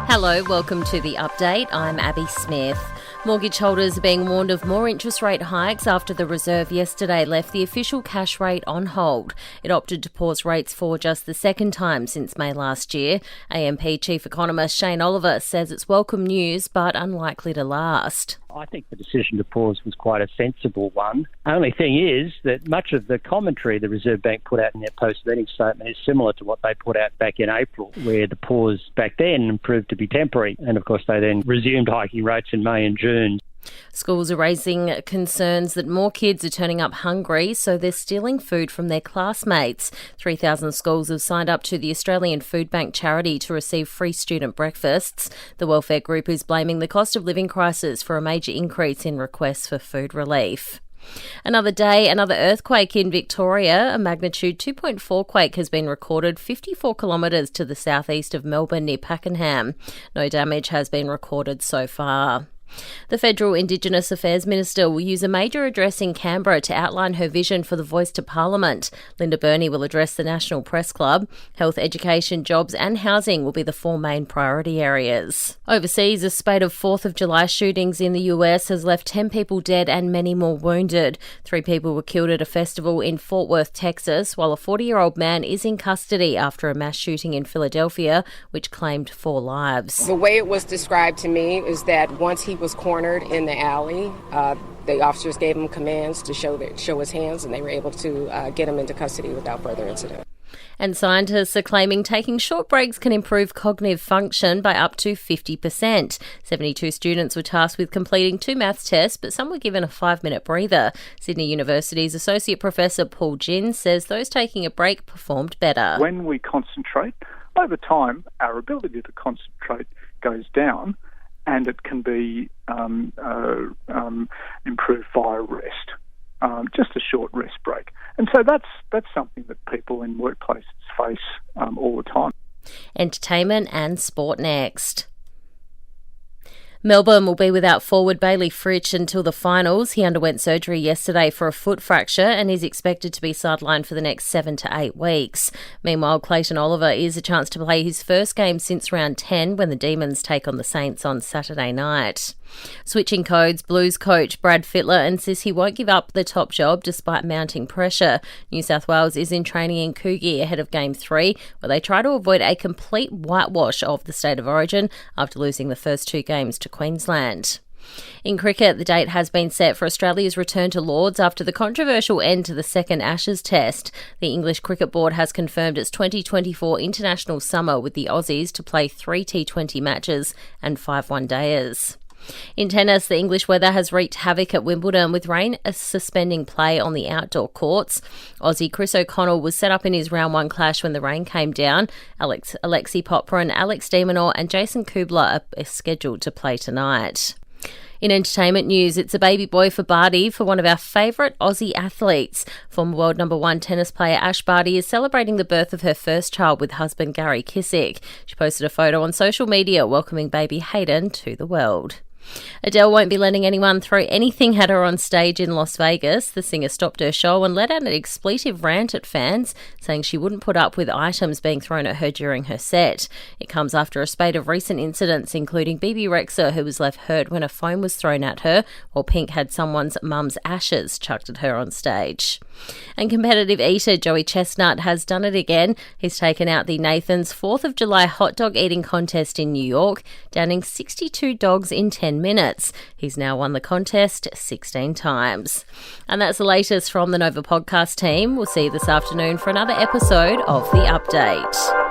Hello, welcome to The Update. I'm Abby Smith. Mortgage holders are being warned of more interest rate hikes after the Reserve yesterday left the official cash rate on hold. It opted to pause rates for just the second time since May last year. AMP Chief Economist Shane Oliver says it's welcome news but unlikely to last. I think the decision to pause was quite a sensible one. Only thing is that much of the commentary the Reserve Bank put out in their post-meeting statement is similar to what they put out back in April, where the pause back then proved to be temporary. And of course, they then resumed hiking rates in May and June. Schools are raising concerns that more kids are turning up hungry, so they're stealing food from their classmates. 3,000 schools have signed up to the Australian Food Bank charity to receive free student breakfasts. The welfare group is blaming the cost of living crisis for a major increase in requests for food relief. Another day, another earthquake in Victoria. A magnitude 2.4 quake has been recorded 54 kilometres to the southeast of Melbourne near Pakenham. No damage has been recorded so far. The Federal Indigenous Affairs Minister will use a major address in Canberra to outline her vision for the Voice to Parliament. Linda Burney will address the National Press Club. Health, education, jobs and housing will be the four main priority areas. Overseas, a spate of 4th of July shootings in the US has left 10 people dead and many more wounded. 3 people were killed at a festival in Fort Worth, Texas, while a 40-year-old man is in custody after a mass shooting in Philadelphia, which claimed 4 lives. The way it was described to me is that once he was cornered in the alley, the officers gave him commands to show his hands, and they were able to get him into custody without further incident. And scientists are claiming taking short breaks can improve cognitive function by up to 50%. 72 students were tasked with completing 2 maths tests, but some were given a 5-minute breather. Sydney University's Associate Professor Paul Ginn says those taking a break performed better. When we concentrate, over time, our ability to concentrate goes down, and it can be improved via rest, just a short rest break. And so that's something that people in workplaces face all the time. Entertainment and sport next. Melbourne will be without forward Bailey Fritsch until the finals. He underwent surgery yesterday for a foot fracture and is expected to be sidelined for the next 7 to 8 weeks. Meanwhile, Clayton Oliver is a chance to play his first game since round 10 when the Demons take on the Saints on Saturday night. Switching codes, Blues coach Brad Fittler insists he won't give up the top job despite mounting pressure. New South Wales is in training in Coogee ahead of Game 3, where they try to avoid a complete whitewash of the State of Origin after losing the first 2 games to Queensland. In cricket, the date has been set for Australia's return to Lords after the controversial end to the second Ashes test. The English Cricket Board has confirmed its 2024 international summer with the Aussies to play 3 T20 matches and 5 one-dayers. In tennis, the English weather has wreaked havoc at Wimbledon, with rain suspending play on the outdoor courts. Aussie Chris O'Connell was set up in his round 1 clash when the rain came down. Alexei Popyrin, Alex de Minaur and Jason Kubler are scheduled to play tonight. In entertainment news, it's a baby boy for Barty for one of our favourite Aussie athletes. Former world number 1 tennis player Ash Barty is celebrating the birth of her first child with husband Gary Kissick. She posted a photo on social media welcoming baby Hayden to the world. Adele won't be letting anyone throw anything at her on stage in Las Vegas. The singer stopped her show and let out an expletive rant at fans, saying she wouldn't put up with items being thrown at her during her set. It comes after a spate of recent incidents, including Bebe Rexha, who was left hurt when a phone was thrown at her, while Pink had someone's mum's ashes chucked at her on stage. And competitive eater Joey Chestnut has done it again. He's taken out the Nathan's 4th of July hot dog eating contest in New York, downing 62 dogs in 10 minutes. He's now won the contest 16 times. And that's the latest from the Nova podcast team. We'll see you this afternoon for another episode of The Update.